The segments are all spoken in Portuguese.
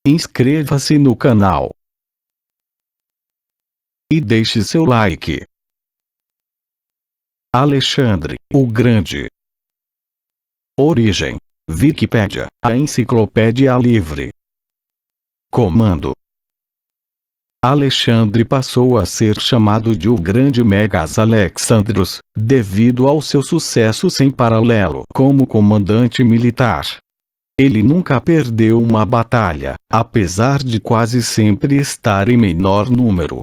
Inscreva-se no canal e deixe seu like. Alexandre o Grande. Origem: Wikipédia, a enciclopédia livre. Comando: Alexandre passou a ser chamado de o Grande Megas Alexandros, devido ao seu sucesso sem paralelo como comandante militar. Ele nunca perdeu uma batalha, apesar de quase sempre estar em menor número.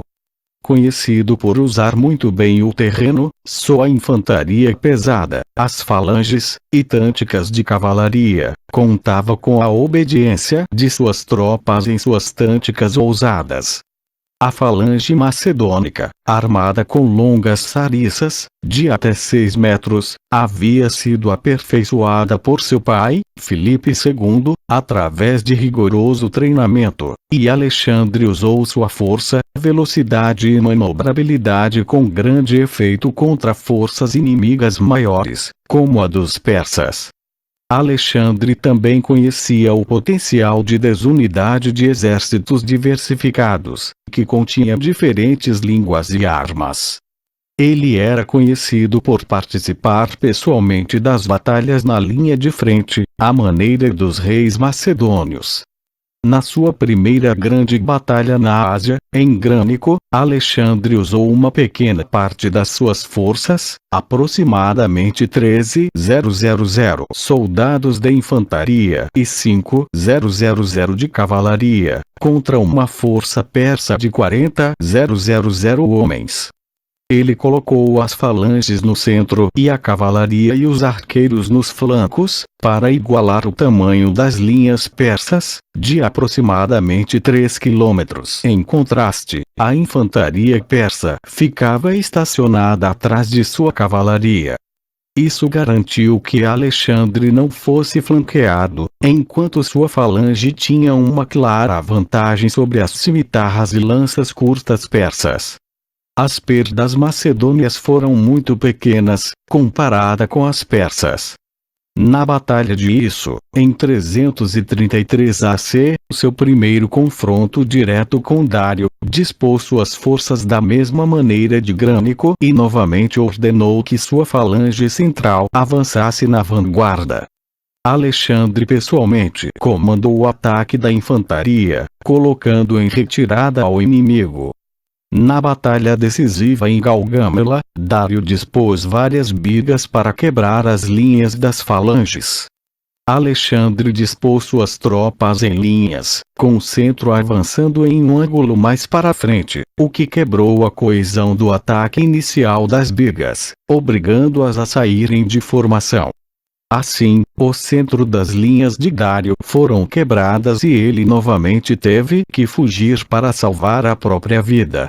Conhecido por usar muito bem o terreno, sua infantaria pesada, as falanges, e táticas de cavalaria, contava com a obediência de suas tropas em suas táticas ousadas. A falange macedônica, armada com longas sariças, de até 6 metros, havia sido aperfeiçoada por seu pai, Filipe II, através de rigoroso treinamento, e Alexandre usou sua força, velocidade e manobrabilidade com grande efeito contra forças inimigas maiores, como a dos persas. Alexandre também conhecia o potencial de desunidade de exércitos diversificados, que continha diferentes línguas e armas. Ele era conhecido por participar pessoalmente das batalhas na linha de frente, à maneira dos reis macedônios. Na sua primeira grande batalha na Ásia, em Grânico, Alexandre usou uma pequena parte das suas forças, aproximadamente 13.000 soldados de infantaria e 5.000 de cavalaria, contra uma força persa de 40.000 homens. Ele colocou as falanges no centro e a cavalaria e os arqueiros nos flancos, para igualar o tamanho das linhas persas, de aproximadamente 3 quilômetros. Em contraste, a infantaria persa ficava estacionada atrás de sua cavalaria. Isso garantiu que Alexandre não fosse flanqueado, enquanto sua falange tinha uma clara vantagem sobre as cimitarras e lanças curtas persas. As perdas macedônias foram muito pequenas, comparada com as persas. Na Batalha de Isso, em 333 AC, seu primeiro confronto direto com Dário, dispôs suas forças da mesma maneira de Grânico e novamente ordenou que sua falange central avançasse na vanguarda. Alexandre pessoalmente comandou o ataque da infantaria, colocando em retirada ao inimigo. Na batalha decisiva em Gaugamela, Dário dispôs várias bigas para quebrar as linhas das falanges. Alexandre dispôs suas tropas em linhas, com o centro avançando em um ângulo mais para frente, o que quebrou a coesão do ataque inicial das bigas, obrigando-as a saírem de formação. Assim, o centro das linhas de Dário foram quebradas e ele novamente teve que fugir para salvar a própria vida.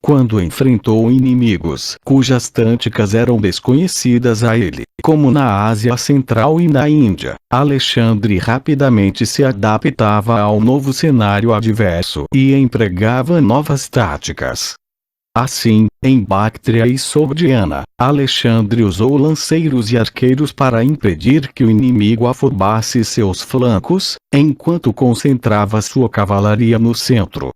Quando enfrentou inimigos cujas táticas eram desconhecidas a ele, como na Ásia Central e na Índia, Alexandre rapidamente se adaptava ao novo cenário adverso e empregava novas táticas. Assim, em Bactria e Sogdiana, Alexandre usou lanceiros e arqueiros para impedir que o inimigo afobasse seus flancos, enquanto concentrava sua cavalaria no centro.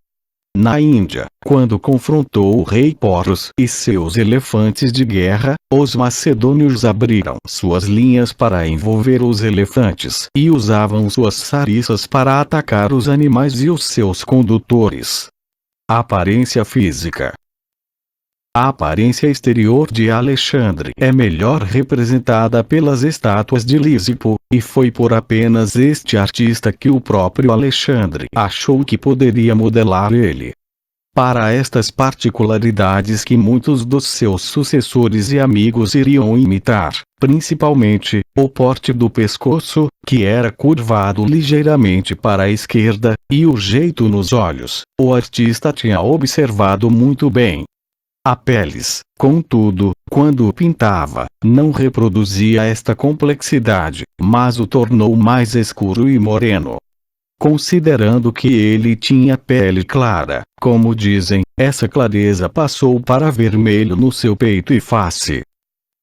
Na Índia, quando confrontou o rei Poros e seus elefantes de guerra, os macedônios abriram suas linhas para envolver os elefantes e usavam suas sariças para atacar os animais e os seus condutores. Aparência física. A aparência exterior de Alexandre é melhor representada pelas estátuas de Lísipo, e foi por apenas este artista que o próprio Alexandre achou que poderia modelar ele. Para estas particularidades que muitos dos seus sucessores e amigos iriam imitar, principalmente, o porte do pescoço, que era curvado ligeiramente para a esquerda, e o jeito nos olhos, o artista tinha observado muito bem. A peles, contudo, quando o pintava, não reproduzia esta complexidade, mas o tornou mais escuro e moreno. Considerando que ele tinha pele clara, como dizem, essa clareza passou para vermelho no seu peito e face.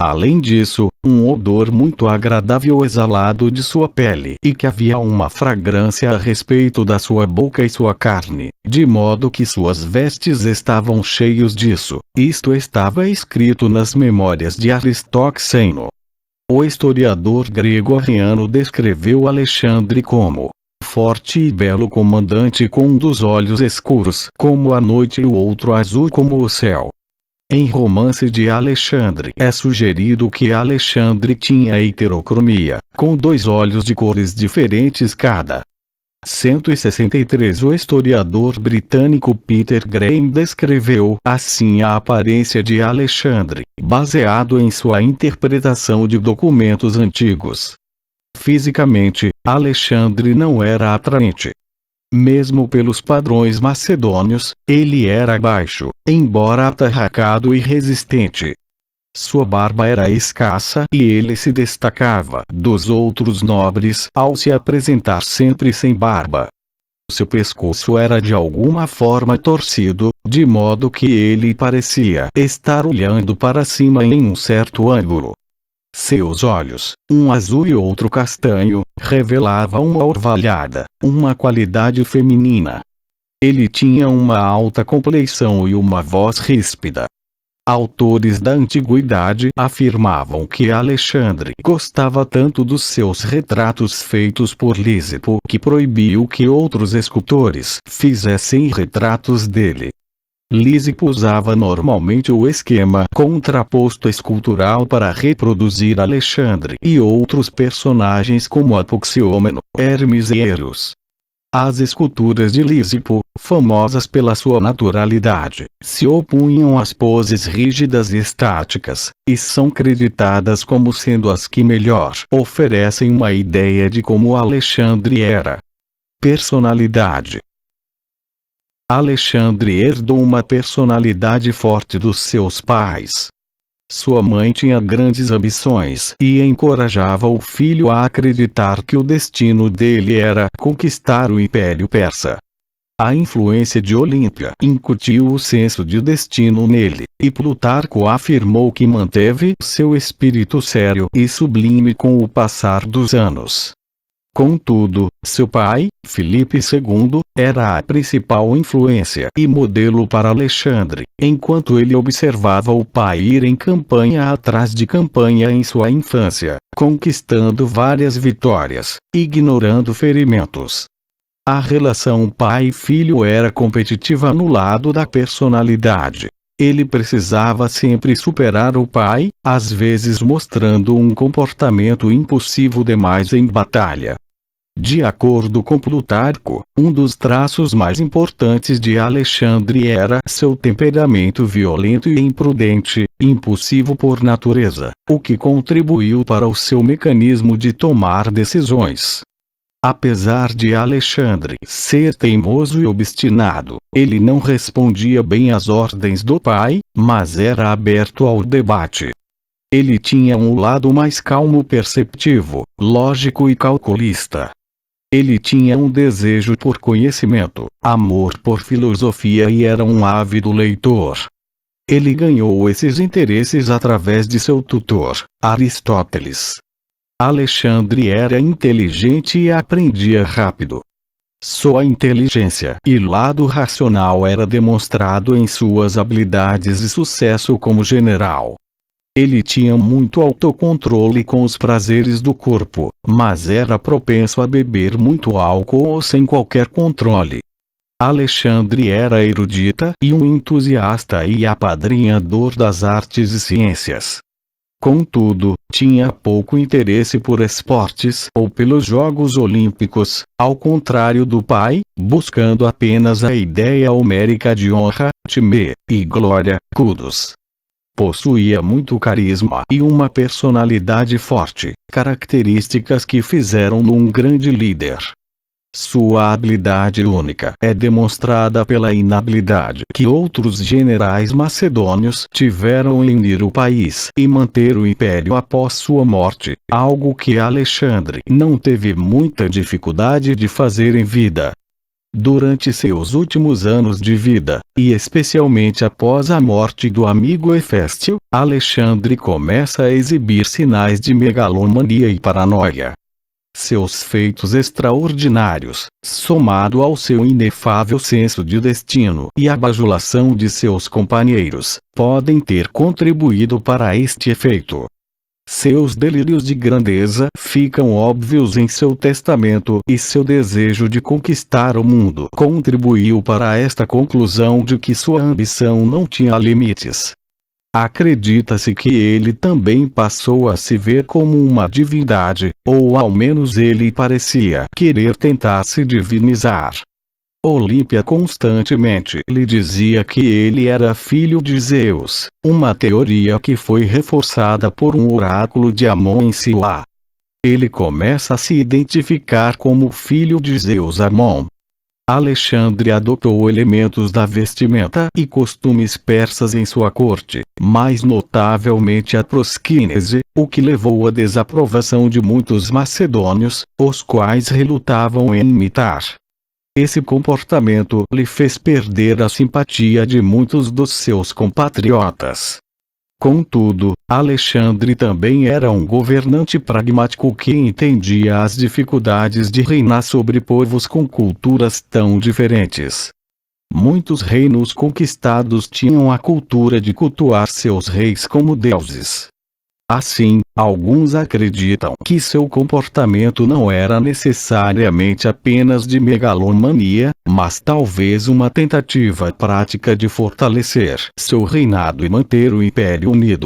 Além disso, um odor muito agradável exalado de sua pele e que havia uma fragrância a respeito da sua boca e sua carne, de modo que suas vestes estavam cheios disso. Isto estava escrito nas memórias de Aristóxeno. O historiador grego Arriano descreveu Alexandre como forte e belo comandante com um dos olhos escuros como a noite e o outro azul como o céu. Em Romance de Alexandre é sugerido que Alexandre tinha heterocromia, com 2 olhos de cores diferentes cada. 163 O historiador britânico Peter Graham descreveu assim a aparência de Alexandre, baseado em sua interpretação de documentos antigos. Fisicamente, Alexandre não era atraente. Mesmo pelos padrões macedônios, ele era baixo, embora atarracado e resistente. Sua barba era escassa e ele se destacava dos outros nobres ao se apresentar sempre sem barba. Seu pescoço era de alguma forma torcido, de modo que ele parecia estar olhando para cima em um certo ângulo. Seus olhos, um azul e outro castanho, revelavam uma orvalhada, uma qualidade feminina. Ele tinha uma alta compleição e uma voz ríspida. Autores da antiguidade afirmavam que Alexandre gostava tanto dos seus retratos feitos por Lísipo que proibiu que outros escultores fizessem retratos dele. Lísipo usava normalmente o esquema contraposto escultural para reproduzir Alexandre e outros personagens como Apoxiômeno, Hermes e Eros. As esculturas de Lísipo, famosas pela sua naturalidade, se opunham às poses rígidas e estáticas, e são creditadas como sendo as que melhor oferecem uma ideia de como Alexandre era. Personalidade. Alexandre herdou uma personalidade forte dos seus pais. Sua mãe tinha grandes ambições e encorajava o filho a acreditar que o destino dele era conquistar o Império Persa. A influência de Olímpia incutiu o senso de destino nele, e Plutarco afirmou que manteve seu espírito sério e sublime com o passar dos anos. Contudo, seu pai, Filipe II, era a principal influência e modelo para Alexandre, enquanto ele observava o pai ir em campanha atrás de campanha em sua infância, conquistando várias vitórias, ignorando ferimentos. A relação pai-filho era competitiva no lado da personalidade. Ele precisava sempre superar o pai, às vezes mostrando um comportamento impulsivo demais em batalha. De acordo com Plutarco, um dos traços mais importantes de Alexandre era seu temperamento violento e imprudente, impulsivo por natureza, o que contribuiu para o seu mecanismo de tomar decisões. Apesar de Alexandre ser teimoso e obstinado, ele não respondia bem às ordens do pai, mas era aberto ao debate. Ele tinha um lado mais calmo, perceptivo, lógico e calculista. Ele tinha um desejo por conhecimento, amor por filosofia e era um ávido leitor. Ele ganhou esses interesses através de seu tutor, Aristóteles. Alexandre era inteligente e aprendia rápido. Sua inteligência e lado racional era demonstrado em suas habilidades e sucesso como general. Ele tinha muito autocontrole com os prazeres do corpo, mas era propenso a beber muito álcool sem qualquer controle. Alexandre era erudita e um entusiasta e apadrinhador das artes e ciências. Contudo, tinha pouco interesse por esportes ou pelos Jogos Olímpicos, ao contrário do pai, buscando apenas a ideia homérica de honra, time e glória, kudos. Possuía muito carisma e uma personalidade forte, características que fizeram-no um grande líder. Sua habilidade única é demonstrada pela inabilidade que outros generais macedônios tiveram em unir o país e manter o império após sua morte, algo que Alexandre não teve muita dificuldade de fazer em vida. Durante seus últimos anos de vida, e especialmente após a morte do amigo Heféstio, Alexandre começa a exibir sinais de megalomania e paranoia. Seus feitos extraordinários, somado ao seu inefável senso de destino e a bajulação de seus companheiros, podem ter contribuído para este efeito. Seus delírios de grandeza ficam óbvios em seu testamento e seu desejo de conquistar o mundo contribuiu para esta conclusão de que sua ambição não tinha limites. Acredita-se que ele também passou a se ver como uma divindade, ou ao menos ele parecia querer tentar se divinizar. Olímpia constantemente lhe dizia que ele era filho de Zeus, uma teoria que foi reforçada por um oráculo de Amon em Silá. Ele começa a se identificar como filho de Zeus Amon. Alexandre adotou elementos da vestimenta e costumes persas em sua corte, mais notavelmente a prosquínese, o que levou à desaprovação de muitos macedônios, os quais relutavam em imitar. Esse comportamento lhe fez perder a simpatia de muitos dos seus compatriotas. Contudo, Alexandre também era um governante pragmático que entendia as dificuldades de reinar sobre povos com culturas tão diferentes. Muitos reinos conquistados tinham a cultura de cultuar seus reis como deuses. Assim, alguns acreditam que seu comportamento não era necessariamente apenas de megalomania, mas talvez uma tentativa prática de fortalecer seu reinado e manter o império unido.